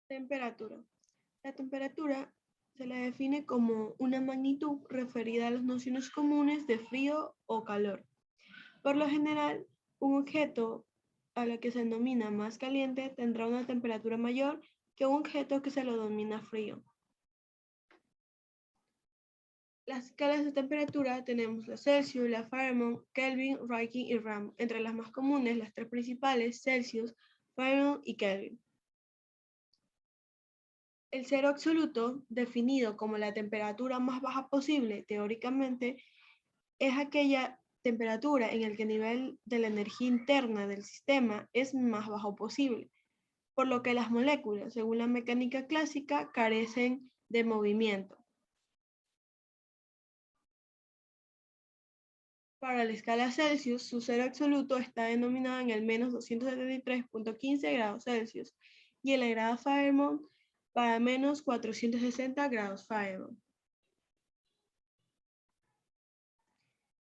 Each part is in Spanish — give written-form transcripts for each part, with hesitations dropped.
Temperatura. La temperatura se la define como una magnitud referida a las nociones comunes de frío o calor. Por lo general, un objeto a lo que se denomina más caliente tendrá una temperatura mayor que un objeto que se lo denomina frío. Las escalas de temperatura tenemos la Celsius, la Fahrenheit, Kelvin, Rankine y Rand. Entre las más comunes, las tres principales, Celsius, Fahrenheit y Kelvin. El cero absoluto, definido como la temperatura más baja posible teóricamente, es aquella temperatura en la que el nivel de la energía interna del sistema es más bajo posible, por lo que las moléculas, según la mecánica clásica, carecen de movimiento. Para la escala Celsius, su cero absoluto está denominado en el menos 273.15 grados Celsius y en la grada Fahrenheit para menos 460 grados Fahrenheit.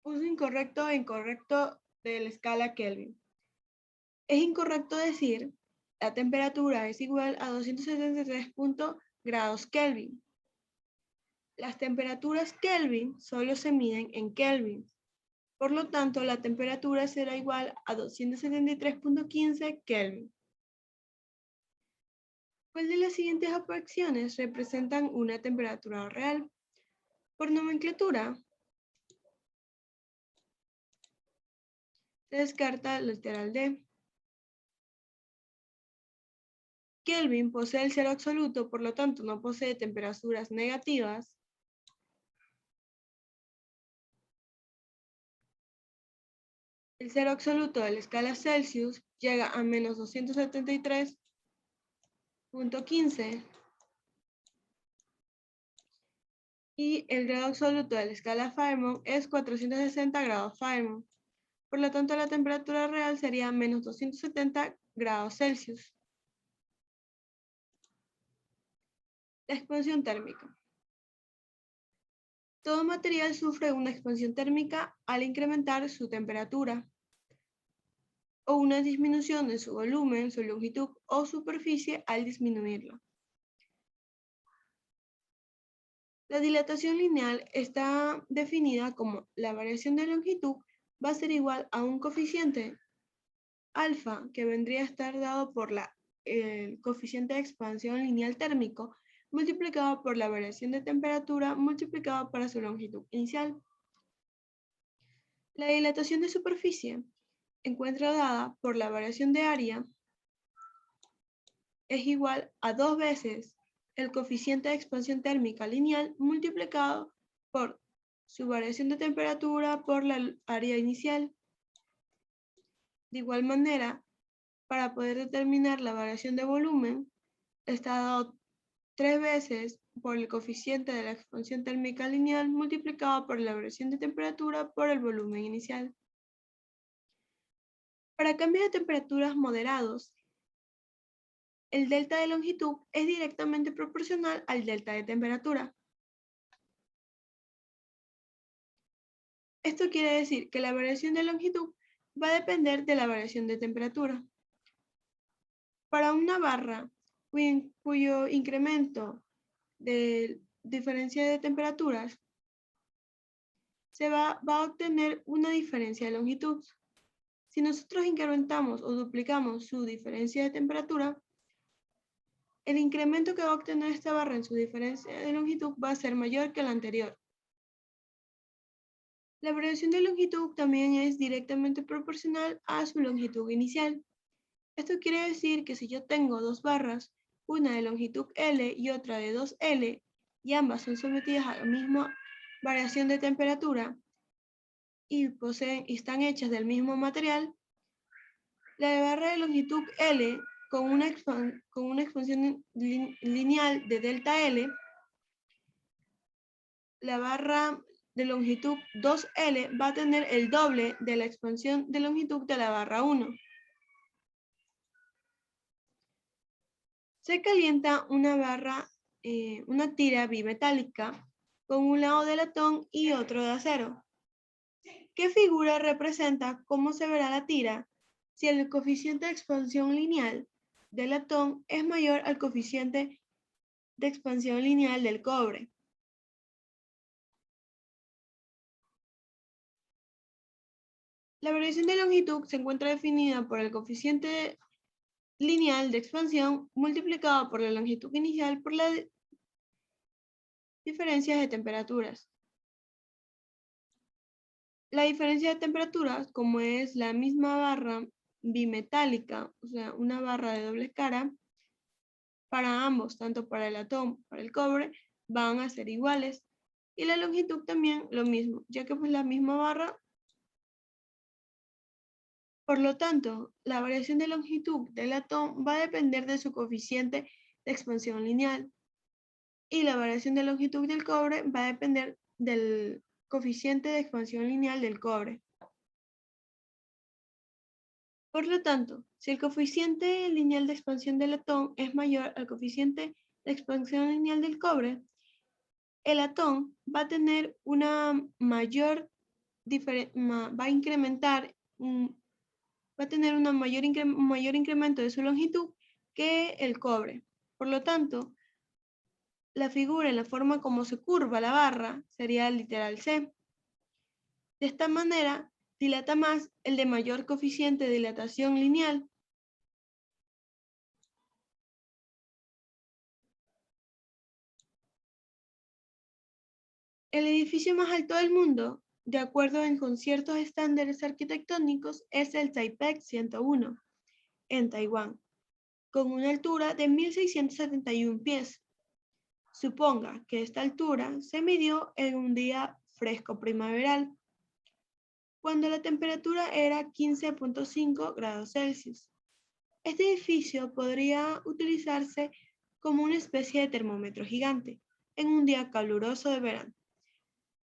Uso incorrecto e incorrecto de la escala Kelvin. Es incorrecto decir la temperatura es igual a 273 grados Kelvin. Las temperaturas Kelvin solo se miden en Kelvin. Por lo tanto, la temperatura será igual a 273.15 Kelvin. ¿Cuál de las siguientes operaciones representan una temperatura real? Por nomenclatura, se descarta la literal D. Kelvin posee el cero absoluto, por lo tanto no posee temperaturas negativas. El cero absoluto de la escala Celsius llega a menos 273.15 y el grado absoluto de la escala Fahrenheit es 460 grados Fahrenheit. Por lo tanto, la temperatura real sería menos 270 grados Celsius. La expansión térmica. Todo material sufre una expansión térmica al incrementar su temperatura o una disminución de su volumen, su longitud o superficie al disminuirla. La dilatación lineal está definida como la variación de longitud va a ser igual a un coeficiente alfa que vendría a estar dado por el coeficiente de expansión lineal térmico multiplicado por la variación de temperatura multiplicado por su longitud inicial. La dilatación de superficie encuentra dada por la variación de área es igual a 2 veces el coeficiente de expansión térmica lineal multiplicado por su variación de temperatura por la área inicial. De igual manera, para poder determinar la variación de volumen, está dado 3 veces por el coeficiente de la expansión térmica lineal multiplicado por la variación de temperatura por el volumen inicial. Para cambios de temperaturas moderados, el delta de longitud es directamente proporcional al delta de temperatura. Esto quiere decir que la variación de longitud va a depender de la variación de temperatura. Para una barra cuyo incremento de diferencia de temperaturas se va a obtener una diferencia de longitud. Si nosotros incrementamos o duplicamos su diferencia de temperatura, el incremento que va a obtener esta barra en su diferencia de longitud va a ser mayor que el anterior. La variación de longitud también es directamente proporcional a su longitud inicial. Esto quiere decir que si yo tengo dos barras, una de longitud L y otra de 2L, y ambas son sometidas a la misma variación de temperatura y están hechas del mismo material, la barra de longitud L con una expansión lineal de delta L, la barra de longitud 2L va a tener el doble de la expansión de longitud de la barra 1. Se calienta una tira bimetálica con un lado de latón y otro de acero. ¿Qué figura representa cómo se verá la tira si el coeficiente de expansión lineal del latón es mayor al coeficiente de expansión lineal del cobre. La variación de longitud se encuentra definida por el coeficiente lineal de expansión multiplicado por la longitud inicial por las diferencias de temperaturas. La diferencia de temperaturas, como es la misma barra bimetálica, o sea, una barra de doble cara, para ambos, tanto para el latón como para el cobre, van a ser iguales. Y la longitud también lo mismo, ya que pues la misma barra. Por lo tanto, la variación de longitud del latón va a depender de su coeficiente de expansión lineal. Y la variación de longitud del cobre va a depender del coeficiente de expansión lineal del cobre. Por lo tanto, si el coeficiente lineal de expansión del latón es mayor al coeficiente de expansión lineal del cobre, el latón va a tener una mayor va a incrementar, va a tener un mayor incremento de su longitud que el cobre. Por lo tanto, la figura en la forma como se curva la barra sería literal C. De esta manera, dilata más el de mayor coeficiente de dilatación lineal. El edificio más alto del mundo, de acuerdo con ciertos estándares arquitectónicos, es el Taipei 101, en Taiwán, con una altura de 1.671 pies. Suponga que esta altura se midió en un día fresco primaveral, cuando la temperatura era 15.5 grados Celsius. Este edificio podría utilizarse como una especie de termómetro gigante en un día caluroso de verano.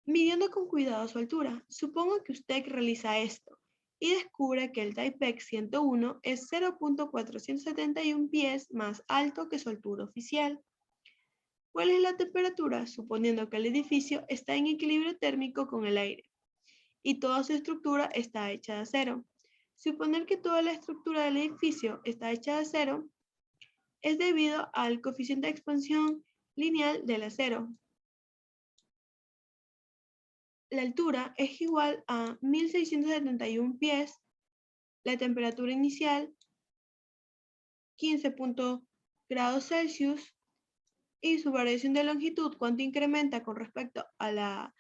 Midiendo con cuidado su altura, supongo que usted realiza esto y descubre que el Taipei 101 es 0.471 pies más alto que su altura oficial. ¿Cuál es la temperatura? Suponiendo que el edificio está en equilibrio térmico con el aire y toda su estructura está hecha de acero. Suponer que toda la estructura del edificio está hecha de acero es debido al coeficiente de expansión lineal del acero. La altura es igual a 1.671 pies, la temperatura inicial 15 grados Celsius y su variación de longitud, cuánto incrementa con respecto a la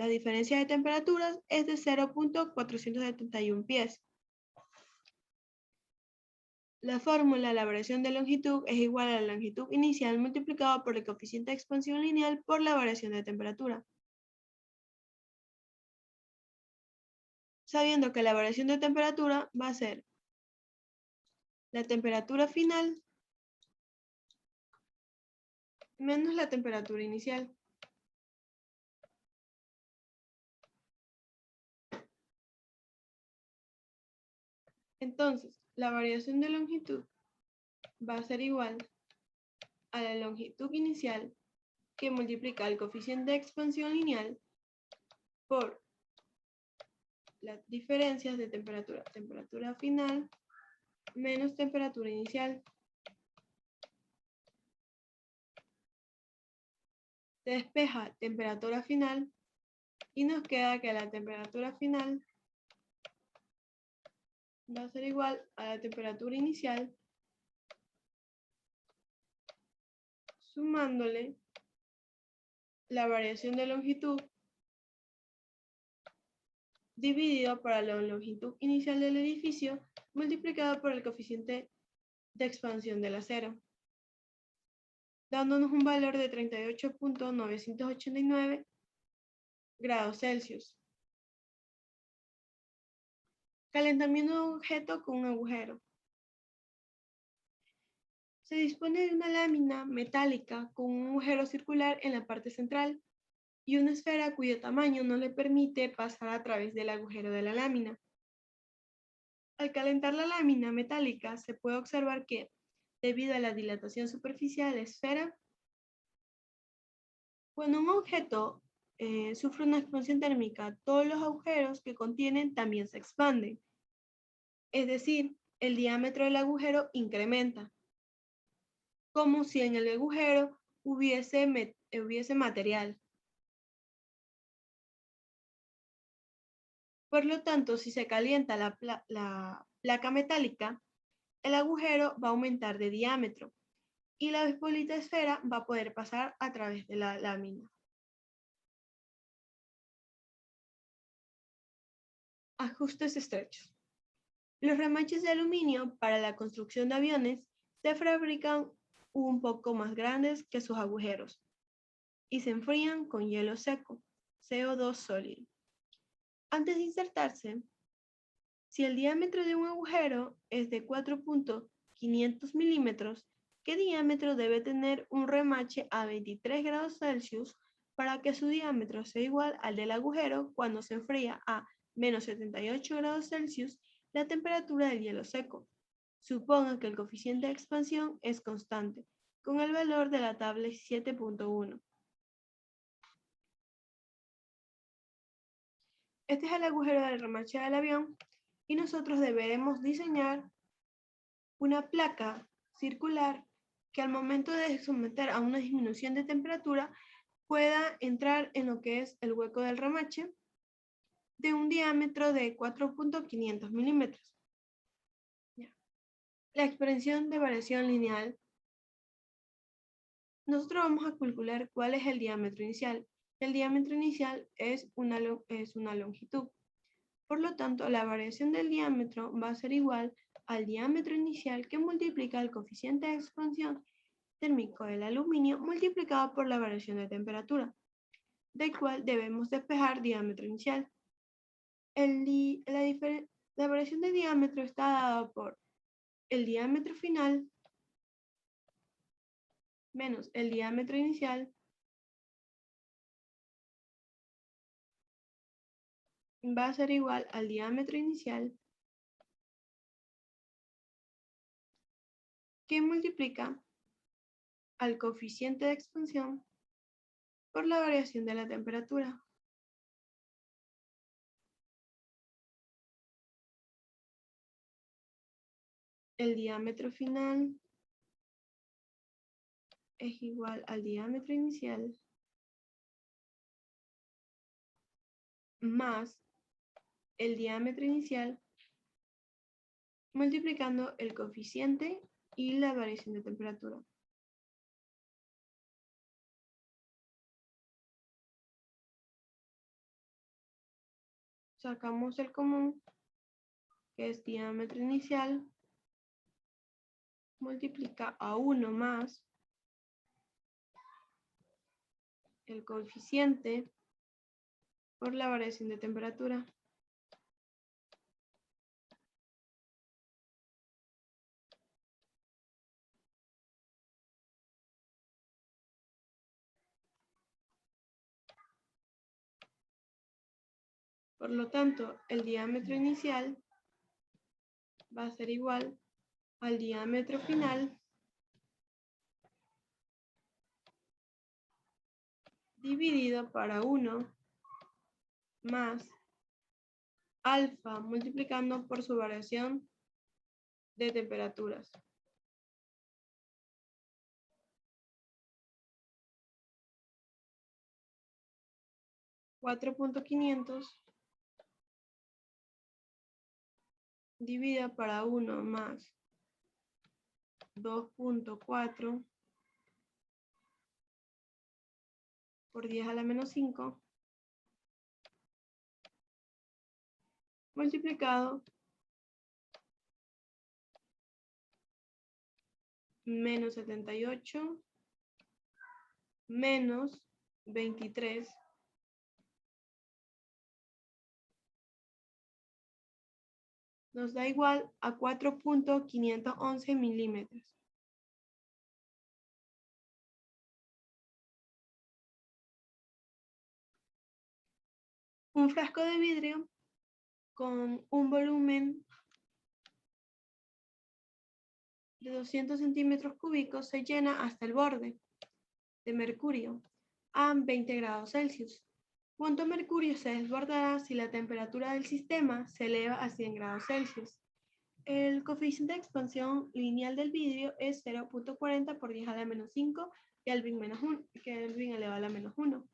diferencia de temperaturas, es de 0.471 pies. La fórmula de la variación de longitud es igual a la longitud inicial multiplicado por el coeficiente de expansión lineal por la variación de temperatura. Sabiendo que la variación de temperatura va a ser la temperatura final menos la temperatura inicial. Entonces, la variación de longitud va a ser igual a la longitud inicial que multiplica el coeficiente de expansión lineal por las diferencias de temperatura. Temperatura final menos temperatura inicial. Se despeja temperatura final y nos queda que la temperatura final va a ser igual a la temperatura inicial sumándole la variación de longitud dividido por la longitud inicial del edificio multiplicado por el coeficiente de expansión del acero, dándonos un valor de 38.989 grados Celsius. Calentamiento de un objeto con un agujero. Se dispone de una lámina metálica con un agujero circular en la parte central y una esfera cuyo tamaño no le permite pasar a través del agujero de la lámina. Al calentar la lámina metálica se puede observar que, debido a la dilatación superficial de la esfera, cuando un objeto sufre una expansión térmica, todos los agujeros que contienen también se expanden. Es decir, el diámetro del agujero incrementa, como si en el agujero hubiese material. Por lo tanto, si se calienta la placa metálica, el agujero va a aumentar de diámetro y la bolita esfera va a poder pasar a través de la lámina. Ajustes estrechos. Los remaches de aluminio para la construcción de aviones se fabrican un poco más grandes que sus agujeros y se enfrían con hielo seco, CO2 sólido. Antes de insertarse, si el diámetro de un agujero es de 4.500 milímetros, ¿qué diámetro debe tener un remache a 23 grados Celsius para que su diámetro sea igual al del agujero cuando se enfría a menos 78 grados Celsius la temperatura del hielo seco? Suponga que el coeficiente de expansión es constante, con el valor de la tabla 7.1. Este es el agujero del remache del avión y nosotros deberemos diseñar una placa circular que al momento de someter a una disminución de temperatura pueda entrar en lo que es el hueco del remache de un diámetro de 4.500 milímetros. La expresión de variación lineal. Nosotros vamos a calcular cuál es el diámetro inicial. El diámetro inicial es una longitud. Por lo tanto, la variación del diámetro va a ser igual al diámetro inicial que multiplica el coeficiente de expansión térmico del aluminio multiplicado por la variación de temperatura, del cual debemos despejar diámetro inicial. La variación de diámetro está dada por el diámetro final menos el diámetro inicial va a ser igual al diámetro inicial que multiplica al coeficiente de expansión por la variación de la temperatura. El diámetro final es igual al diámetro inicial más el diámetro inicial multiplicando el coeficiente y la variación de temperatura. Sacamos el común, que es diámetro inicial, multiplica a 1 más el coeficiente por la variación de temperatura. Por lo tanto, el diámetro inicial va a ser igual al diámetro final dividido para 1 más alfa multiplicando por su variación de temperaturas. 4.500 dividido para 1 más 2.4 por 10 a la menos 5 multiplicado menos 78 menos 23 nos da igual a 4.511 milímetros. Un frasco de vidrio con un volumen de 200 centímetros cúbicos se llena hasta el borde de mercurio a 20 grados Celsius. ¿Cuánto mercurio se desbordará si la temperatura del sistema se eleva a 100 grados Celsius? El coeficiente de expansión lineal del vidrio es 0.40 por 10 a la menos 5 Kelvin elevado a la menos 1.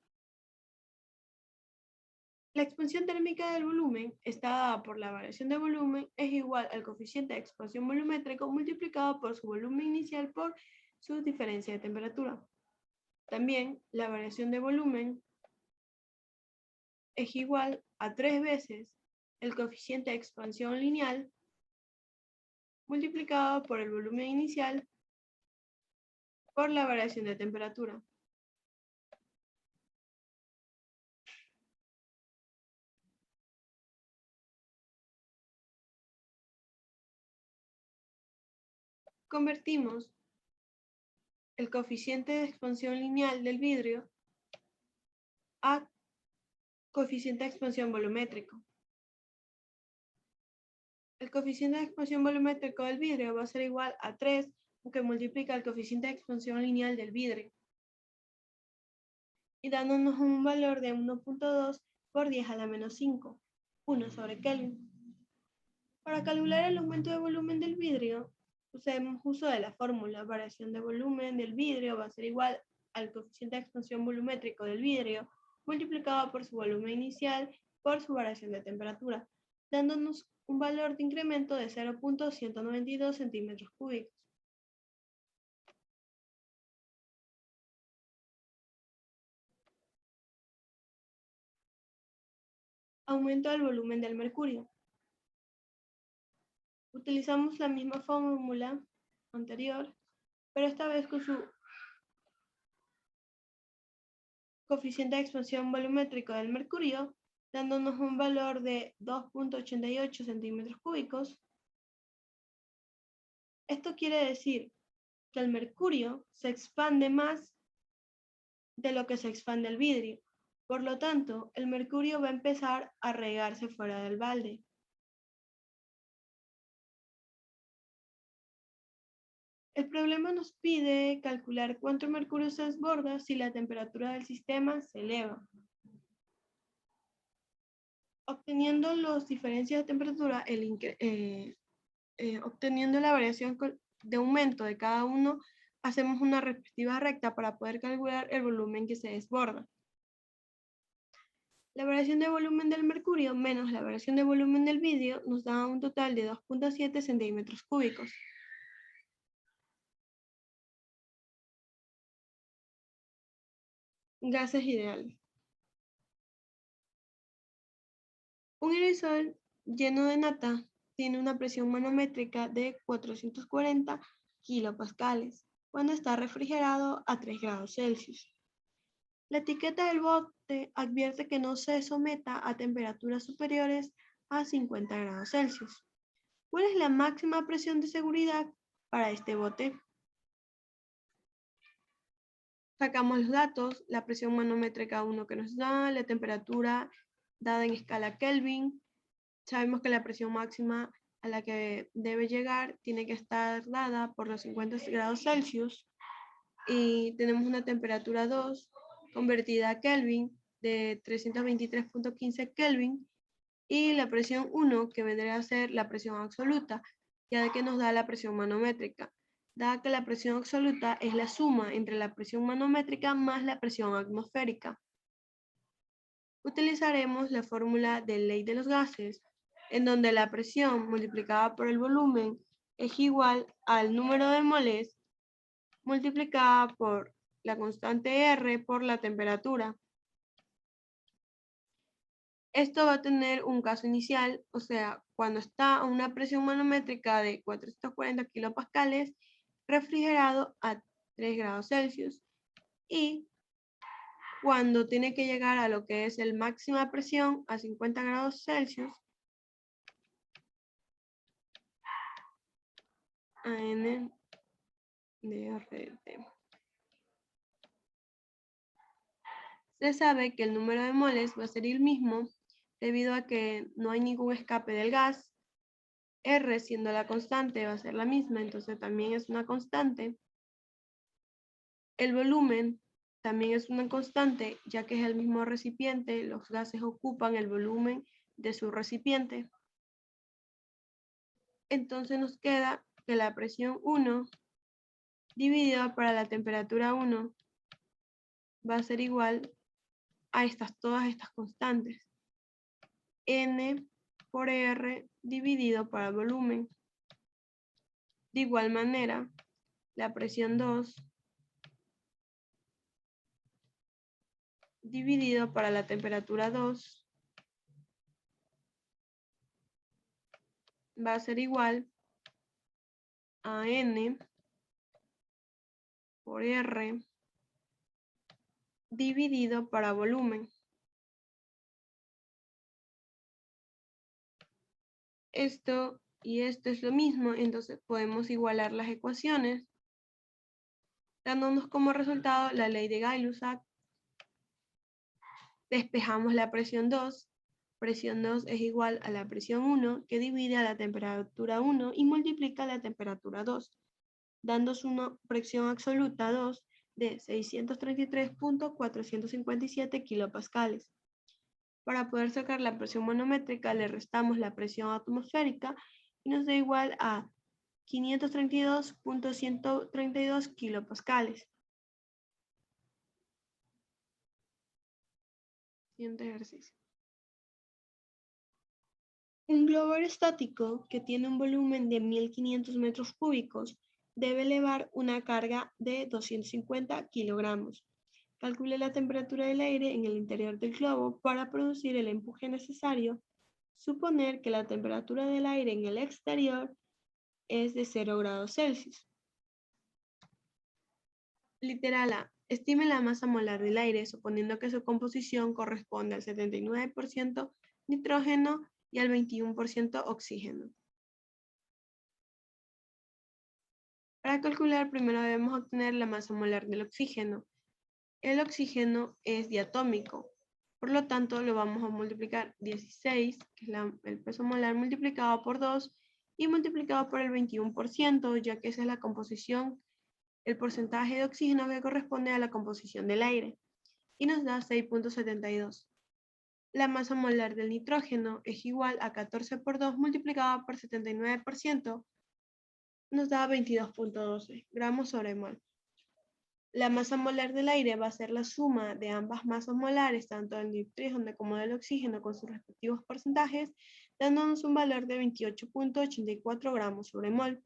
La expansión térmica del volumen, está dada por la variación de volumen, es igual al coeficiente de expansión volumétrico multiplicado por su volumen inicial por su diferencia de temperatura. También, la variación de volumen es igual a 3 veces el coeficiente de expansión lineal multiplicado por el volumen inicial por la variación de temperatura. Convertimos el coeficiente de expansión lineal del vidrio a coeficiente de expansión volumétrico. El coeficiente de expansión volumétrico del vidrio va a ser igual a 3, que multiplica el coeficiente de expansión lineal del vidrio, y dándonos un valor de 1.2 por 10 a la menos 5, 1 sobre Kelvin. Para calcular el aumento de volumen del vidrio, hacemos uso de la fórmula. Variación de volumen del vidrio va a ser igual al coeficiente de expansión volumétrico del vidrio multiplicado por su volumen inicial por su variación de temperatura, dándonos un valor de incremento de 0.192 centímetros cúbicos. Aumento del volumen del mercurio. Utilizamos la misma fórmula anterior, pero esta vez con su coeficiente de expansión volumétrico del mercurio, dándonos un valor de 2.88 centímetros cúbicos. Esto quiere decir que el mercurio se expande más de lo que se expande el vidrio. Por lo tanto, el mercurio va a empezar a regarse fuera del balde. El problema nos pide calcular cuánto mercurio se desborda si la temperatura del sistema se eleva. Obteniendo las diferencias de temperatura, obteniendo la variación de aumento de cada uno, hacemos una respectiva recta para poder calcular el volumen que se desborda. La variación de volumen del mercurio menos la variación de volumen del vidrio nos da un total de 2.7 centímetros cúbicos. Gases ideales. Un aerosol lleno de nata tiene una presión manométrica de 440 kilopascales cuando está refrigerado a 3 grados Celsius. La etiqueta del bote advierte que no se someta a temperaturas superiores a 50 grados Celsius. ¿Cuál es la máxima presión de seguridad para este bote? Sacamos los datos, la presión manométrica 1 que nos da, la temperatura dada en escala Kelvin. Sabemos que la presión máxima a la que debe llegar tiene que estar dada por los 50 grados Celsius. Y tenemos una temperatura 2 convertida a Kelvin de 323.15 Kelvin. Y la presión 1, que vendría a ser la presión absoluta, ya que nos da la presión manométrica, dada que la presión absoluta es la suma entre la presión manométrica más la presión atmosférica. Utilizaremos la fórmula de ley de los gases, en donde la presión multiplicada por el volumen es igual al número de moles multiplicada por la constante R por la temperatura. Esto va a tener un caso inicial, o sea, cuando está a una presión manométrica de 440 kilopascales, refrigerado a 3 grados Celsius. Y cuando tiene que llegar a lo que es el máxima presión a 50 grados Celsius, AN DRT. Se sabe que el número de moles va a ser el mismo debido a que no hay ningún escape del gas. R siendo la constante va a ser la misma, entonces también es una constante. El volumen también es una constante, ya que es el mismo recipiente, los gases ocupan el volumen de su recipiente. Entonces nos queda que la presión 1 dividido para la temperatura 1 va a ser igual a todas estas constantes. N por R dividido para el volumen. De igual manera, la presión 2 dividido para la temperatura 2 va a ser igual a N por R dividido para volumen. Esto y esto es lo mismo, entonces podemos igualar las ecuaciones, dándonos como resultado la ley de Gay-Lussac. Despejamos la presión 2. Presión 2 es igual a la presión 1, que divide a la temperatura 1 y multiplica la temperatura 2, dándose una presión absoluta 2 de 633.457 kilopascales. Para poder sacar la presión manométrica, le restamos la presión atmosférica y nos da igual a 532.132 kilopascales. Siguiente ejercicio. Un globo aerostático que tiene un volumen de 1500 metros cúbicos debe elevar una carga de 250 kilogramos. Calcule la temperatura del aire en el interior del globo para producir el empuje necesario. Suponer que la temperatura del aire en el exterior es de 0 grados Celsius. Literal A. Estime la masa molar del aire, suponiendo que su composición corresponde al 79% nitrógeno y al 21% oxígeno. Para calcular, primero debemos obtener la masa molar del oxígeno. El oxígeno es diatómico, por lo tanto lo vamos a multiplicar 16, que es el peso molar, multiplicado por 2 y multiplicado por el 21%, ya que esa es la composición, el porcentaje de oxígeno que corresponde a la composición del aire, y nos da 6.72. La masa molar del nitrógeno es igual a 14 por 2 multiplicado por 79%, nos da 22.12 gramos sobre mol. La masa molar del aire va a ser la suma de ambas masas molares, tanto del nitrógeno como del oxígeno, con sus respectivos porcentajes, dándonos un valor de 28.84 gramos sobre mol.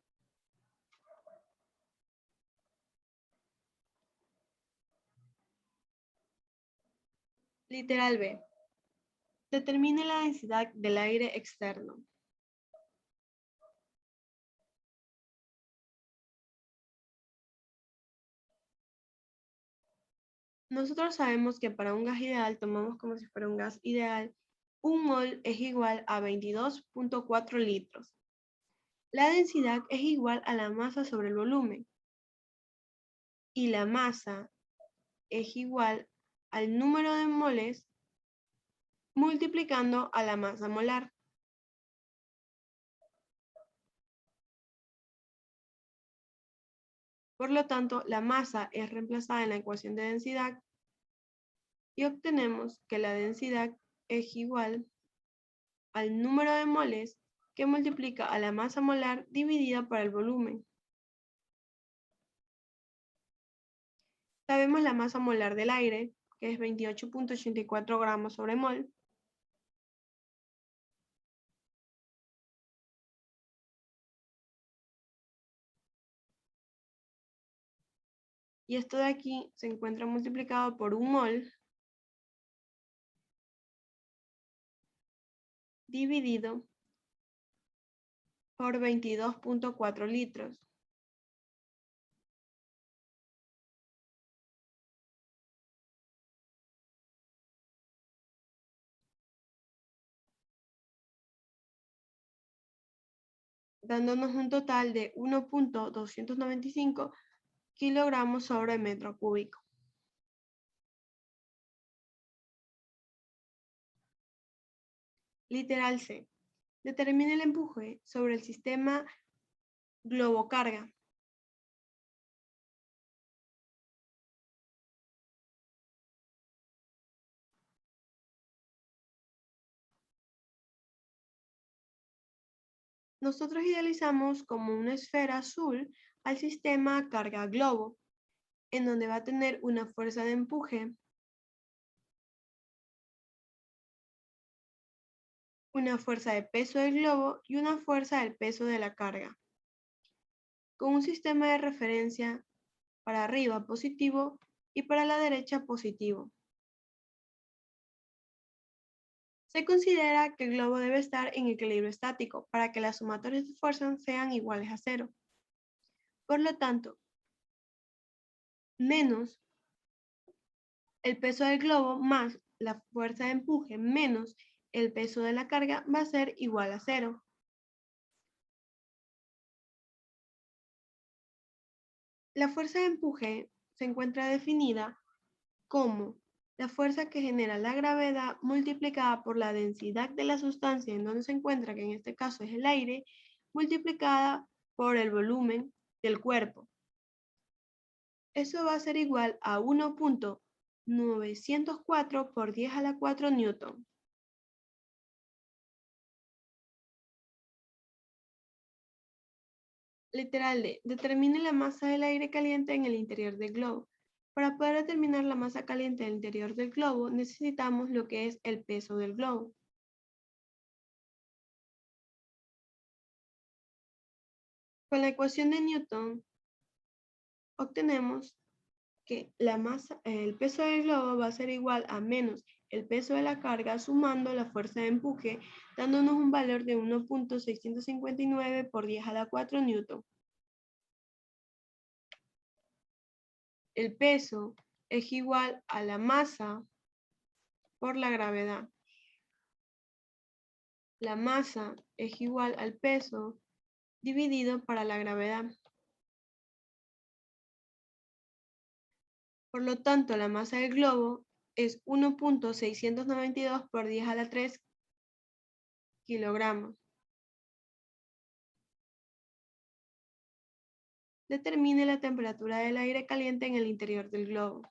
Literal B. Determine la densidad del aire externo. Nosotros sabemos que para un gas ideal, tomamos como si fuera un gas ideal, un mol es igual a 22.4 litros. La densidad es igual a la masa sobre el volumen. Y la masa es igual al número de moles multiplicando a la masa molar. Por lo tanto, la masa es reemplazada en la ecuación de densidad y obtenemos que la densidad es igual al número de moles que multiplica a la masa molar dividida por el volumen. Sabemos la masa molar del aire, que es 28.84 gramos sobre mol. Y esto de aquí se encuentra multiplicado por un mol dividido por 22.4 litros. Dándonos un total de 1.295 kilogramos sobre metro cúbico. Literal C. Determine el empuje sobre el sistema globocarga. Nosotros idealizamos como una esfera azul al sistema carga globo, en donde va a tener una fuerza de empuje, una fuerza de peso del globo y una fuerza del peso de la carga, con un sistema de referencia para arriba positivo y para la derecha positivo. Se considera que el globo debe estar en equilibrio estático para que las sumatorias de fuerzas sean iguales a cero. Por lo tanto, menos el peso del globo más la fuerza de empuje menos el peso de la carga va a ser igual a cero. La fuerza de empuje se encuentra definida como la fuerza que genera la gravedad multiplicada por la densidad de la sustancia en donde se encuentra, que en este caso es el aire, multiplicada por el volumen del cuerpo. Eso va a ser igual a 1.904 por 10 a la 4 newton. Literal D. Determine la masa del aire caliente en el interior del globo. Para poder determinar la masa caliente del interior del globo, necesitamos lo que es el peso del globo. Con la ecuación de Newton, obtenemos que el peso del globo va a ser igual a menos el peso de la carga sumando la fuerza de empuje, dándonos un valor de 1.659 por 10 a la 4 newton. El peso es igual a la masa por la gravedad. La masa es igual al peso dividido para la gravedad. Por lo tanto, la masa del globo es 1.692 por 10 a la 3 kilogramos. Determine la temperatura del aire caliente en el interior del globo.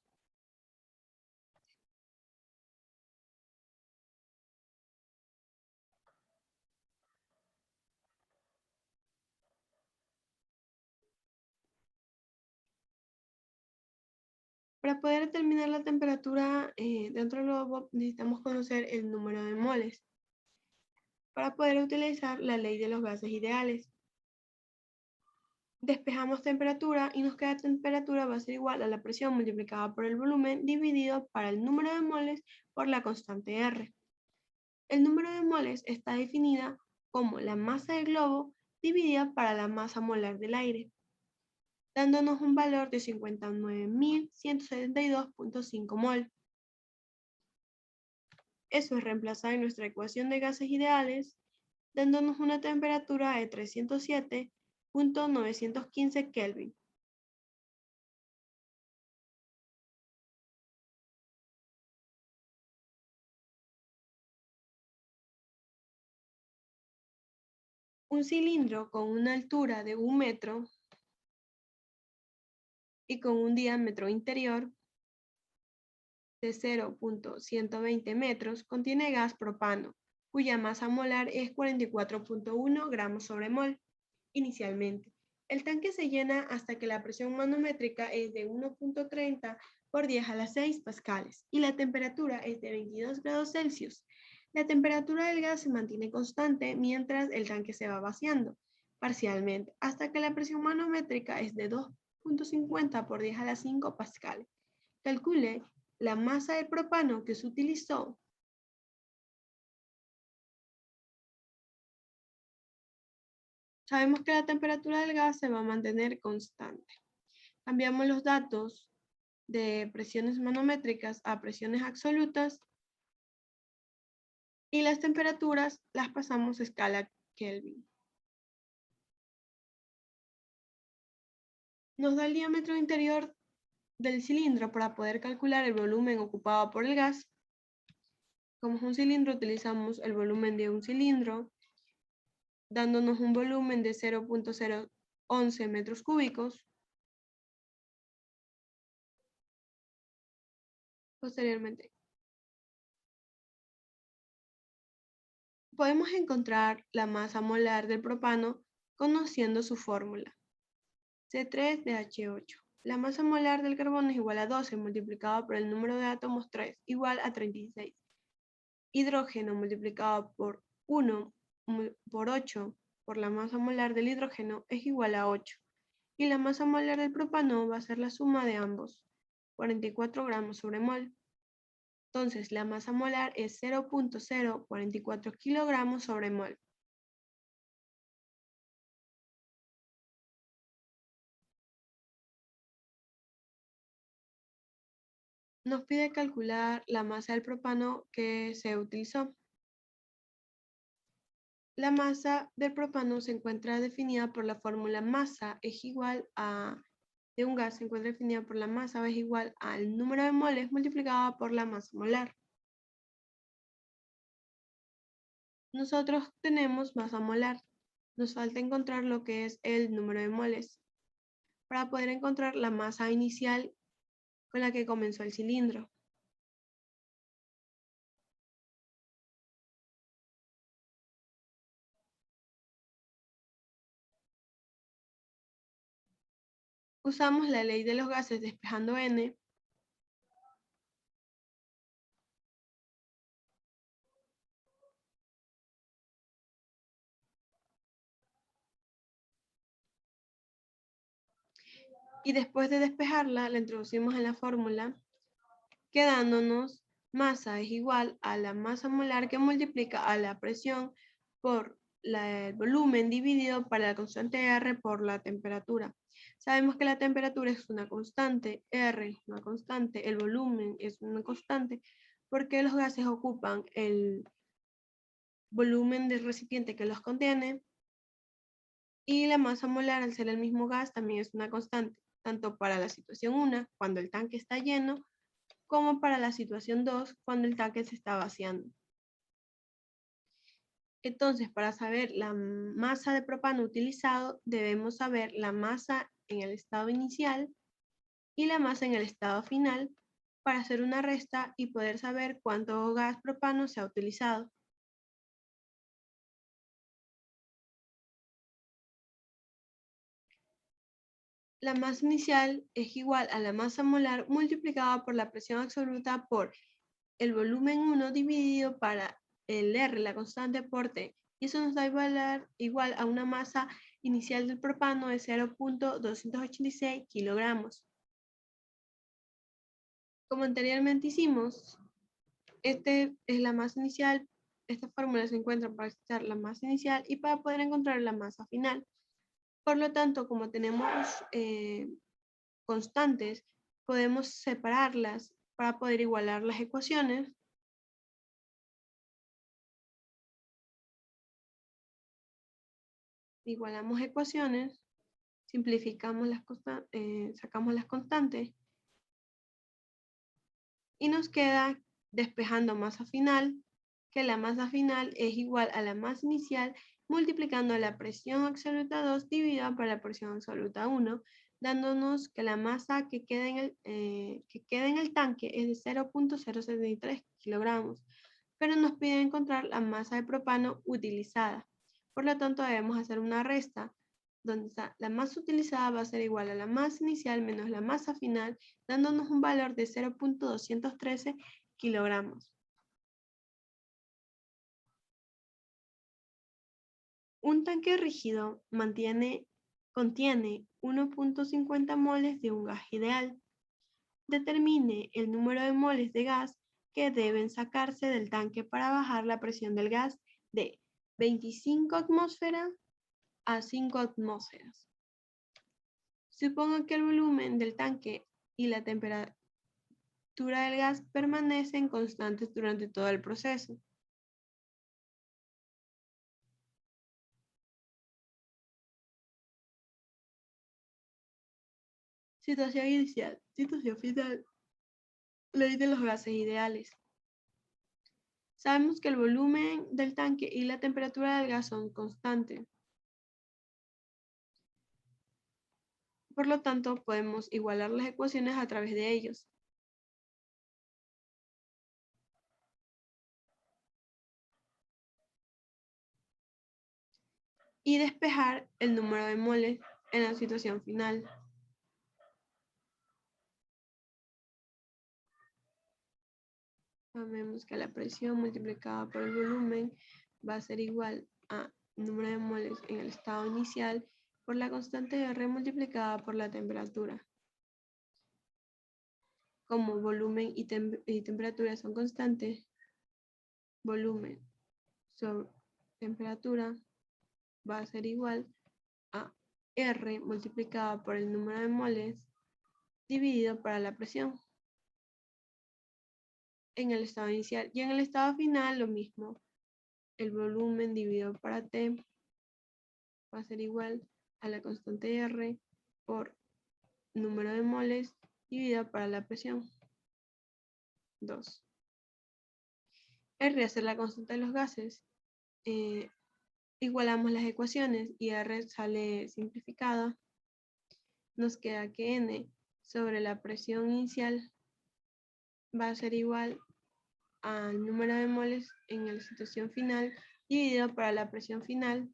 Para poder determinar la temperatura dentro del globo necesitamos conocer el número de moles para poder utilizar la ley de los gases ideales. Despejamos temperatura y nos queda temperatura va a ser igual a la presión multiplicada por el volumen dividido para el número de moles por la constante R. El número de moles está definida como la masa del globo dividida para la masa molar del aire, dándonos un valor de 59.172.5 mol. Eso es reemplazar en nuestra ecuación de gases ideales, dándonos una temperatura de 307.915 Kelvin. Un cilindro con una altura de 1 metro y con un diámetro interior de 0.120 metros contiene gas propano, cuya masa molar es 44.1 gramos sobre mol. Inicialmente, el tanque se llena hasta que la presión manométrica es de 1.30 por 10 a la 6 pascales y la temperatura es de 22 grados Celsius. La temperatura del gas se mantiene constante mientras el tanque se va vaciando parcialmente hasta que la presión manométrica es de 2.50 por 10 a la 5 pascales. Calcule la masa del propano que se utilizó. Sabemos que la temperatura del gas se va a mantener constante. Cambiamos los datos de presiones manométricas a presiones absolutas y las temperaturas las pasamos a escala Kelvin. Nos da el diámetro interior del cilindro para poder calcular el volumen ocupado por el gas. Como es un cilindro, utilizamos el volumen de un cilindro, dándonos un volumen de 0.011 metros cúbicos. Posteriormente Podemos encontrar la masa molar del propano conociendo su fórmula. C3DH8. La masa molar del carbono es igual a 12 multiplicado por el número de átomos 3 igual a 36. Hidrógeno multiplicado por 1 por 8 por la masa molar del hidrógeno es igual a 8. Y la masa molar del propano va a ser la suma de ambos, 44 gramos sobre mol. Entonces, la masa molar es 0.044 kilogramos sobre mol. Nos pide calcular la masa del propano que se utilizó. La masa del propano se encuentra definida por la fórmula masa es igual a, de un gas se encuentra definida por la masa es igual al número de moles multiplicado por la masa molar. Nosotros tenemos masa molar. Nos falta encontrar lo que es el número de moles para poder encontrar la masa inicial con la que comenzó el cilindro. Usamos la ley de los gases despejando N y después de despejarla la introducimos en la fórmula, quedándonos masa es igual a la masa molar que multiplica a la presión por el volumen dividido para la constante R por la temperatura. Sabemos que la temperatura es una constante, R es una constante, el volumen es una constante, porque los gases ocupan el volumen del recipiente que los contiene, y la masa molar, al ser el mismo gas, también es una constante, tanto para la situación 1, cuando el tanque está lleno, como para la situación 2, cuando el tanque se está vaciando. Entonces, para saber la masa de propano utilizado, debemos saber la masa en el estado inicial y la masa en el estado final para hacer una resta y poder saber cuánto gas propano se ha utilizado. La masa inicial es igual a la masa molar multiplicada por la presión absoluta por el volumen 1 dividido para el R, la constante por T. Y eso nos da igual a una masa inicial del propano de 0.286 kilogramos. Como anteriormente hicimos, este es la masa inicial. Esta fórmula se encuentra para expresar la masa inicial y para poder encontrar la masa final. Por lo tanto, como tenemos constantes, podemos separarlas para poder igualar las ecuaciones. Igualamos ecuaciones, simplificamos sacamos las constantes y nos queda despejando masa final, que la masa final es igual a la masa inicial multiplicando la presión absoluta 2 dividida por la presión absoluta 1, dándonos que la masa que queda en el tanque es de 0.073 kilogramos, pero nos pide encontrar la masa de propano utilizada. Por lo tanto, debemos hacer una resta, donde está la masa utilizada va a ser igual a la masa inicial menos la masa final, dándonos un valor de 0.213 kilogramos. Un tanque rígido contiene 1.50 moles de un gas ideal. Determine el número de moles de gas que deben sacarse del tanque para bajar la presión del gas de 25 atmósferas a 5 atmósferas. Suponga que el volumen del tanque y la temperatura del gas permanecen constantes durante todo el proceso. Situación inicial, situación final, ley de los gases ideales. Sabemos que el volumen del tanque y la temperatura del gas son constantes. Por lo tanto, podemos igualar las ecuaciones a través de ellos. y despejar el número de moles en la situación final. Sabemos que la presión multiplicada por el volumen va a ser igual a número de moles en el estado inicial por la constante R multiplicada por la temperatura. Como volumen y temperatura son constantes, volumen sobre temperatura va a ser igual a R multiplicada por el número de moles dividido para la presión en el estado inicial. Y en el estado final lo mismo. El volumen dividido para T va a ser igual a la constante R por número de moles dividido para la presión. 2. R es la constante de los gases. Igualamos las ecuaciones y R sale simplificada. Nos queda que N sobre la presión inicial va a ser igual al número de moles en la situación final dividido para la presión final.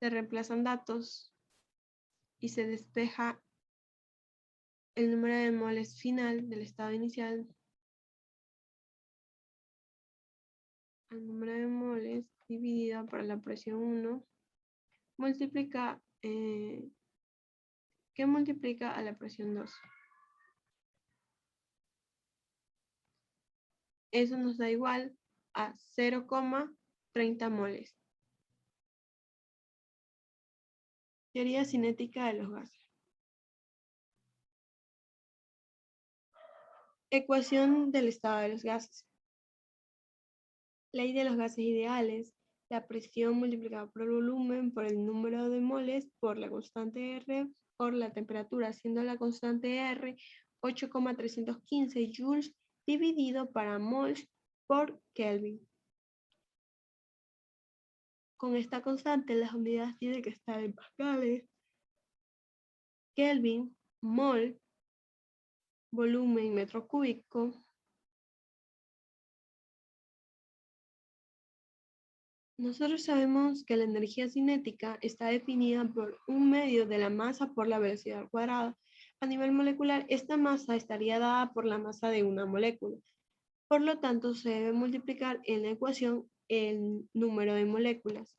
Se reemplazan datos y se despeja el número de moles final del estado inicial al número de moles dividido por la presión 1 multiplica, que multiplica a la presión 2. Eso nos da igual a 0,30 moles. Teoría cinética de los gases. Ecuación del estado de los gases. Ley de los gases ideales. La presión multiplicada por el volumen por el número de moles por la constante R por la temperatura, siendo la constante R 8,315 joules dividido para moles por Kelvin. Con esta constante las unidades tienen que estar en pascales. Kelvin, mol, volumen, metro cúbico. Nosotros sabemos que la energía cinética está definida por un medio de la masa por la velocidad al cuadrado. A nivel molecular, esta masa estaría dada por la masa de una molécula. Por lo tanto, se debe multiplicar en la ecuación el número de moléculas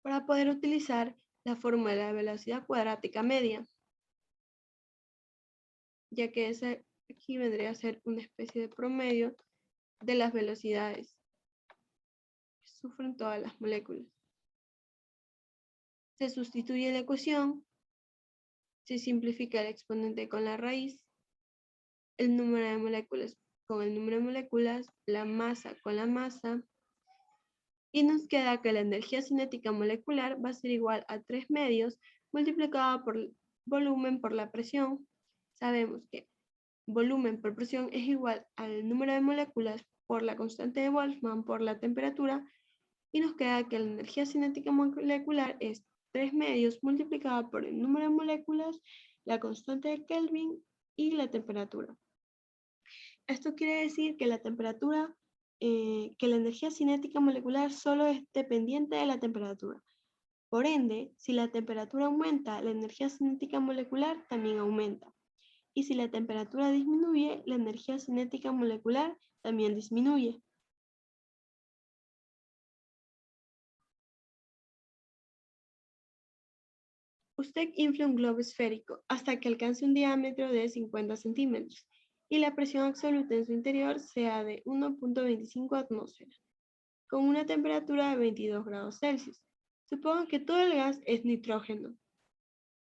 para poder utilizar la fórmula de la velocidad cuadrática media, ya que ese aquí vendría a ser una especie de promedio de las velocidades que sufren todas las moléculas. Se sustituye la ecuación, se simplifica el exponente con la raíz, el número de moléculas con el número de moléculas, la masa con la masa, y nos queda que la energía cinética molecular va a ser igual a 3 medios multiplicado por volumen por la presión. Sabemos que volumen por presión es igual al número de moléculas por la constante de Boltzmann por la temperatura, y nos queda que la energía cinética molecular es 3 medios multiplicada por el número de moléculas, la constante de Kelvin y la temperatura. Esto quiere decir que la temperatura, que la energía cinética molecular solo es dependiente de la temperatura. Por ende, si la temperatura aumenta, la energía cinética molecular también aumenta. Y si la temperatura disminuye, la energía cinética molecular también disminuye. Usted infla un globo esférico hasta que alcance un diámetro de 50 centímetros y la presión absoluta en su interior sea de 1.25 atmósferas, con una temperatura de 22 grados Celsius. Suponga que todo el gas es nitrógeno,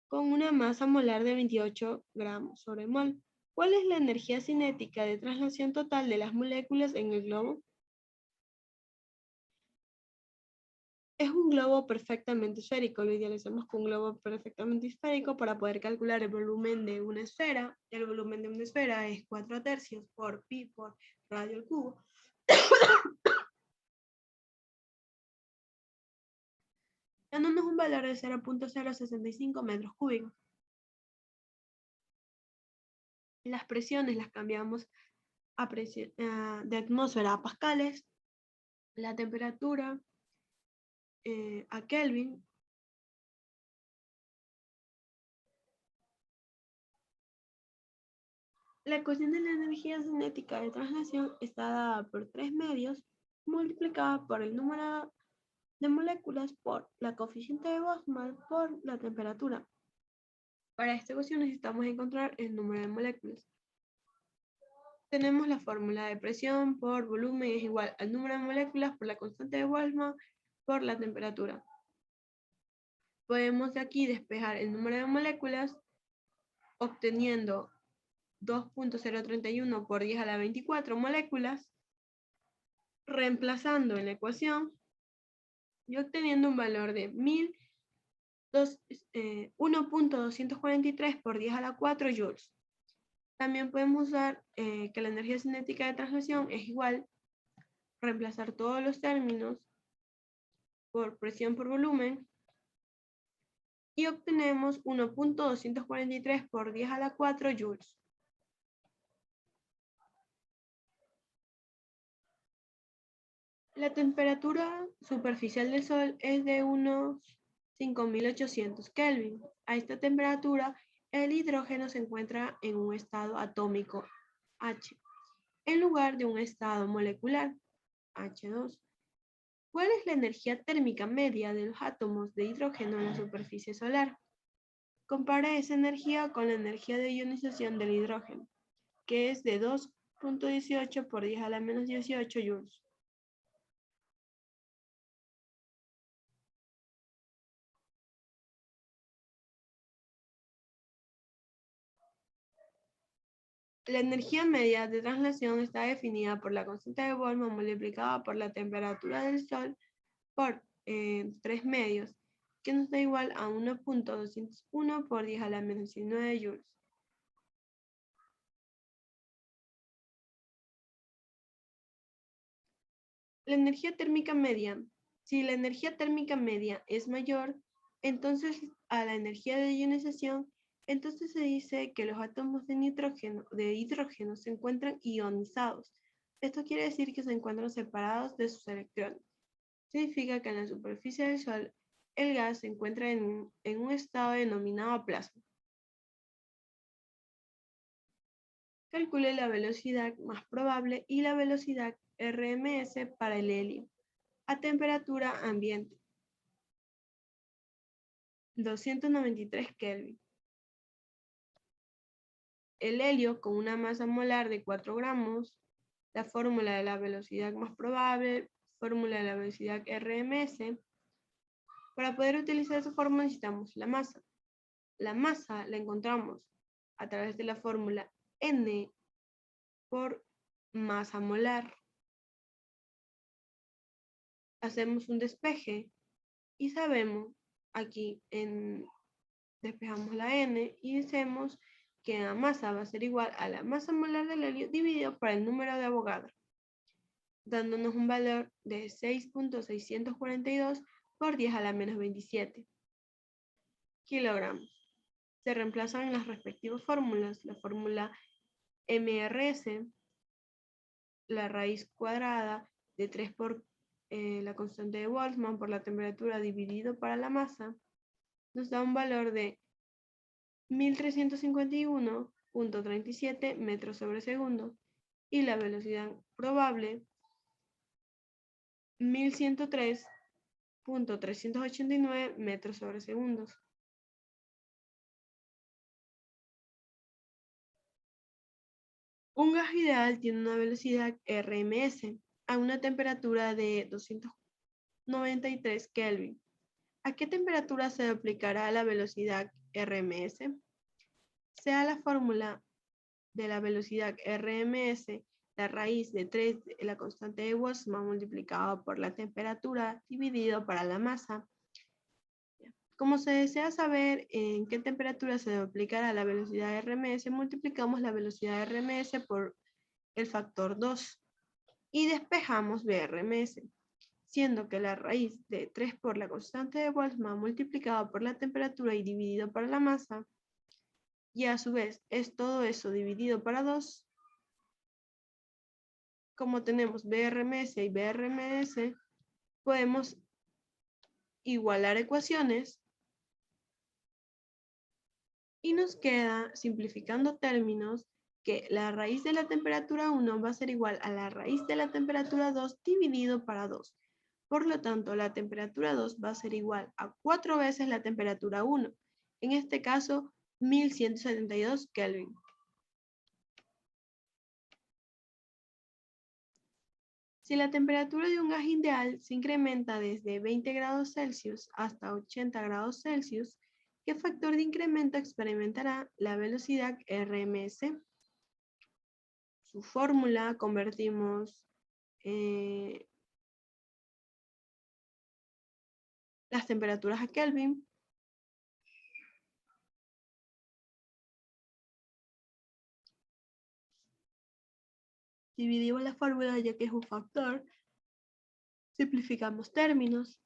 con una masa molar de 28 gramos sobre mol. ¿Cuál es la energía cinética de traslación total de las moléculas en el globo? Es un globo perfectamente esférico. Lo idealizamos con un globo perfectamente esférico para poder calcular el volumen de una esfera. El volumen de una esfera es 4 tercios por pi por radio al cubo. Dándonos un valor de 0.065 metros cúbicos. Las presiones las cambiamos de atmósfera a pascales, la temperatura a Kelvin, la ecuación de la energía cinética de traslación está dada por 3 medios multiplicada por el número de moléculas por la coeficiente de Boltzmann por la temperatura. Para esta ecuación necesitamos encontrar el número de moléculas. Tenemos la fórmula de presión por volumen es igual al número de moléculas por la constante de Boltzmann por la temperatura. Podemos de aquí despejar el número de moléculas obteniendo 2.031 por 10 a la 24 moléculas, reemplazando en la ecuación y obteniendo un valor de 1.243 por 10 a la 4 joules. También podemos usar que la energía cinética de traslación es igual, reemplazar todos los términos por presión por volumen y obtenemos 1.243 por 10 a la 4 joules. La temperatura superficial del Sol es de unos 5.800 Kelvin. A esta temperatura, el hidrógeno se encuentra en un estado atómico H, en lugar de un estado molecular H2. ¿Cuál es la energía térmica media de los átomos de hidrógeno en la superficie solar? Compara esa energía con la energía de ionización del hidrógeno, que es de 2.18 por 10 a la menos 18 joules. La energía media de traslación está definida por la constante de Boltzmann multiplicada por la temperatura del Sol por 3 medios, que nos da igual a 1.201 por 10 a la menos 19 joules. La energía térmica media. Si la energía térmica media es mayor, entonces a la energía de ionización, entonces se dice que los átomos de hidrógeno se encuentran ionizados. Esto quiere decir que se encuentran separados de sus electrones. Significa que en la superficie del Sol el gas se encuentra en un estado denominado plasma. Calcule la velocidad más probable y la velocidad RMS para el helio a temperatura ambiente. 293 Kelvin. El helio con una masa molar de 4 gramos, la fórmula de la velocidad más probable, fórmula de la velocidad RMS. Para poder utilizar esa fórmula necesitamos la masa. La masa la encontramos a través de la fórmula N por masa molar. Hacemos un despeje y sabemos, aquí despejamos la N y decimos que la masa va a ser igual a la masa molar del helio dividido por el número de Avogadro, dándonos un valor de 6.642 por 10 a la menos 27 kilogramos. Se reemplazan en las respectivas fórmulas, la fórmula MRS, la raíz cuadrada de 3 por la constante de Boltzmann por la temperatura dividido para la masa, nos da un valor de 1351.37 metros sobre segundo y la velocidad probable 1103.389 metros sobre segundos. Un gas ideal tiene una velocidad RMS a una temperatura de 293 Kelvin. ¿A qué temperatura se aplicará la velocidad RMS? Sea la fórmula de la velocidad RMS la raíz de 3 de la constante de Boltzmann multiplicado por la temperatura dividido para la masa. Como se desea saber en qué temperatura se aplicará la velocidad RMS, multiplicamos la velocidad RMS por el factor 2 y despejamos BRMS, siendo que la raíz de 3 por la constante de Boltzmann multiplicado por la temperatura y dividido por la masa, y a su vez es todo eso dividido para 2, como tenemos BRMS y BRMS, podemos igualar ecuaciones y nos queda, simplificando términos, que la raíz de la temperatura 1 va a ser igual a la raíz de la temperatura 2 dividido para 2. Por lo tanto, la temperatura 2 va a ser igual a 4 veces la temperatura 1. En este caso, 1172 Kelvin. Si la temperatura de un gas ideal se incrementa desde 20 grados Celsius hasta 80 grados Celsius, ¿qué factor de incremento experimentará la velocidad RMS? Su fórmula, convertimos las temperaturas a Kelvin. Dividimos la fórmula ya que es un factor. Simplificamos términos.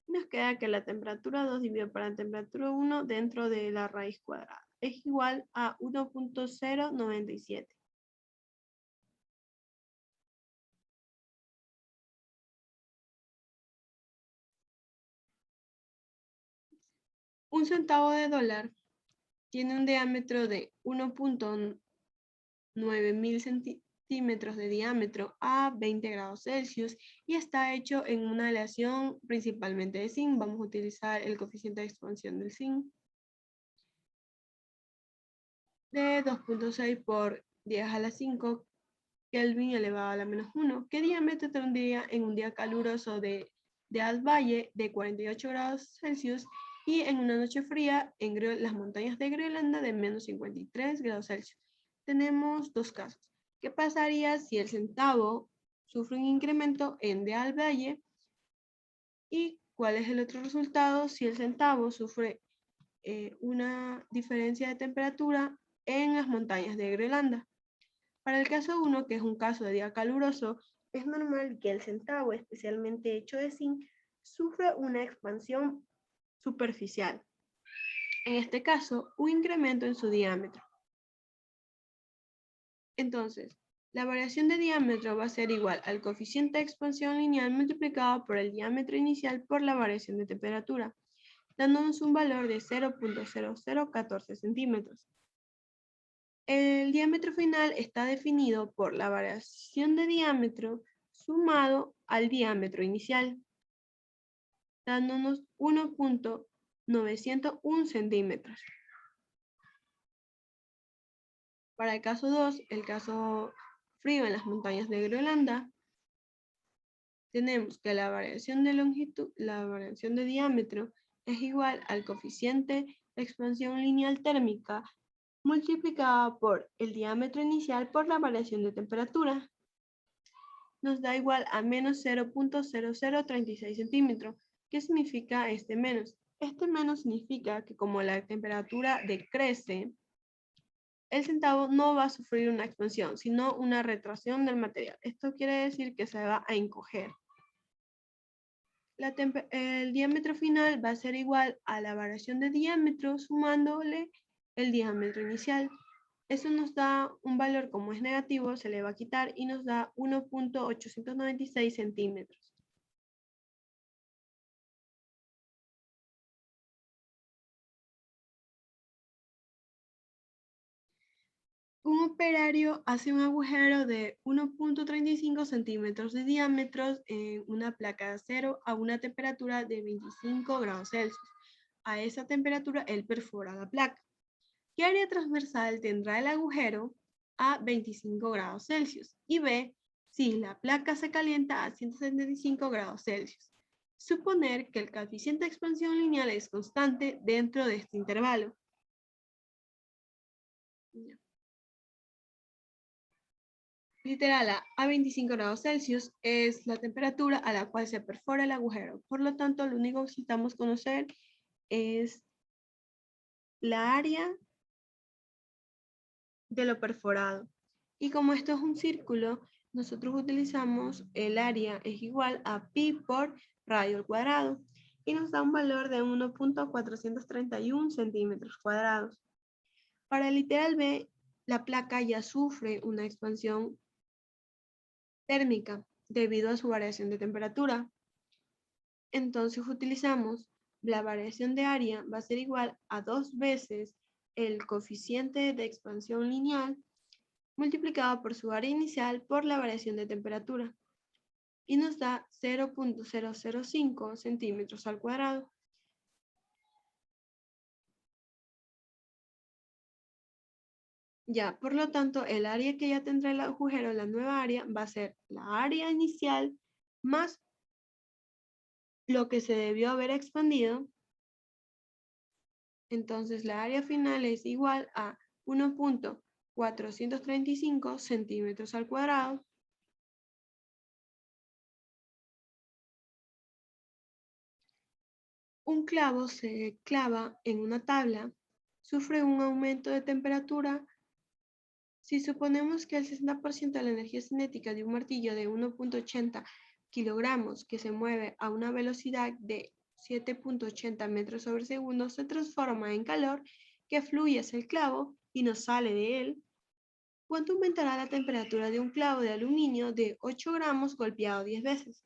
Nos queda que la temperatura 2 dividido por la temperatura 1 dentro de la raíz cuadrada es igual a 1.097. Un centavo de dólar tiene un diámetro de 1.9 mil centímetros de diámetro a 20 grados Celsius y está hecho en una aleación principalmente de zinc. Vamos a utilizar el coeficiente de expansión del zinc de 2.6 por 10 a la 5 Kelvin elevado a la menos 1. ¿Qué diámetro tendría en un día caluroso de Valle de 48 grados Celsius y en una noche fría en las montañas de Groenlandia de menos 53 grados Celsius? Tenemos dos casos. ¿Qué pasaría si el centavo sufre un incremento en Valle? ¿Y cuál es el otro resultado si el centavo sufre una diferencia de temperatura en las montañas de Groenlandia? Para el caso 1, que es un caso de día caluroso, es normal que el centavo, especialmente hecho de zinc, sufra una expansión superficial. En este caso, un incremento en su diámetro. Entonces, la variación de diámetro va a ser igual al coeficiente de expansión lineal multiplicado por el diámetro inicial por la variación de temperatura, dándonos un valor de 0.0014 centímetros. El diámetro final está definido por la variación de diámetro sumado al diámetro inicial, dándonos 1.901 centímetros. Para el caso 2, el caso frío en las montañas de Groenlandia, tenemos que la variación de longitud, la variación de diámetro es igual al coeficiente de expansión lineal térmica multiplicada por el diámetro inicial por la variación de temperatura. Nos da igual a menos 0.0036 centímetros. ¿Qué significa este menos? Este menos significa que como la temperatura decrece, el centavo no va a sufrir una expansión, sino una retracción del material. Esto quiere decir que se va a encoger. El diámetro final va a ser igual a la variación de diámetro sumándole el diámetro inicial. Eso nos da un valor, como es negativo, se le va a quitar y nos da 1.896 centímetros. Un operario hace un agujero de 1.35 centímetros de diámetro en una placa de acero a una temperatura de 25 grados Celsius. A esa temperatura, él perfora la placa. ¿Qué área transversal tendrá el agujero a 25 grados Celsius? Y B, si la placa se calienta a 175 grados Celsius. Suponer que el coeficiente de expansión lineal es constante dentro de este intervalo. Literal, a 25 grados Celsius es la temperatura a la cual se perfora el agujero. Por lo tanto, lo único que necesitamos conocer es la área de lo perforado. Y como esto es un círculo, nosotros utilizamos el área es igual a pi por radio al cuadrado. y nos da un valor de 1.431 centímetros cuadrados. Para el literal B, la placa ya sufre una expansión térmica debido a su variación de temperatura. Entonces utilizamos la variación de área va a ser igual a 2 veces el coeficiente de expansión lineal multiplicado por su área inicial por la variación de temperatura y nos da 0.005 centímetros al cuadrado. Ya, por lo tanto, el área que ya tendrá el agujero, la nueva área, va a ser la área inicial más lo que se debió haber expandido. Entonces, la área final es igual a 1.435 centímetros al cuadrado. Un clavo se clava en una tabla, sufre un aumento de temperatura. Si suponemos que el 60% de la energía cinética de un martillo de 1.80 kilogramos que se mueve a una velocidad de 7.80 metros sobre segundo se transforma en calor que fluye hacia el clavo y no sale de él, ¿cuánto aumentará la temperatura de un clavo de aluminio de 8 gramos golpeado 10 veces?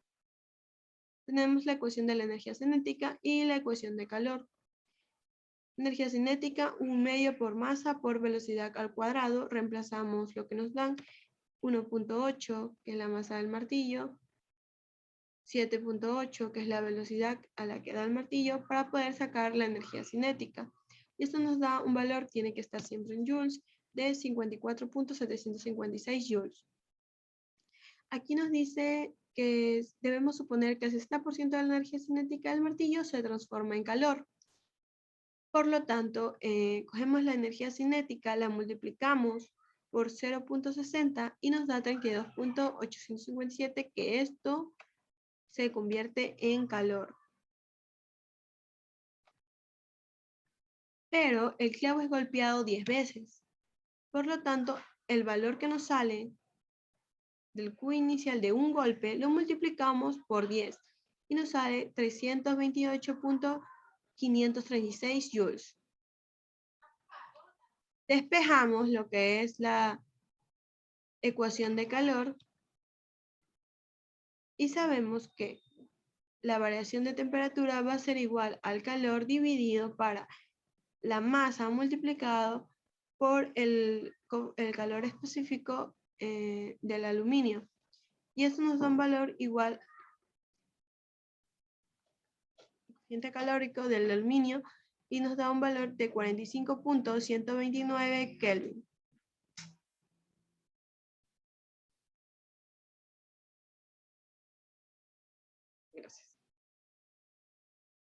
Tenemos la ecuación de la energía cinética y la ecuación de calor. Energía cinética, 1 medio por masa por velocidad al cuadrado. Reemplazamos lo que nos dan, 1.8, que es la masa del martillo, 7.8, que es la velocidad a la que da el martillo, para poder sacar la energía cinética. Y esto nos da un valor, tiene que estar siempre en joules, de 54.756 joules. Aquí nos dice que debemos suponer que el 60% de la energía cinética del martillo se transforma en calor. Por lo tanto, cogemos la energía cinética, la multiplicamos por 0.60 y nos da 32.857, que esto se convierte en calor. Pero el clavo es golpeado 10 veces. Por lo tanto, el valor que nos sale del Q inicial de un golpe lo multiplicamos por 10 y nos sale 328.536 joules. Despejamos lo que es la ecuación de calor y sabemos que la variación de temperatura va a ser igual al calor dividido para la masa multiplicado por el calor específico del aluminio. Y esto nos da un valor igual al coeficiente calórico del aluminio y nos da un valor de 45.129 Kelvin. Gracias.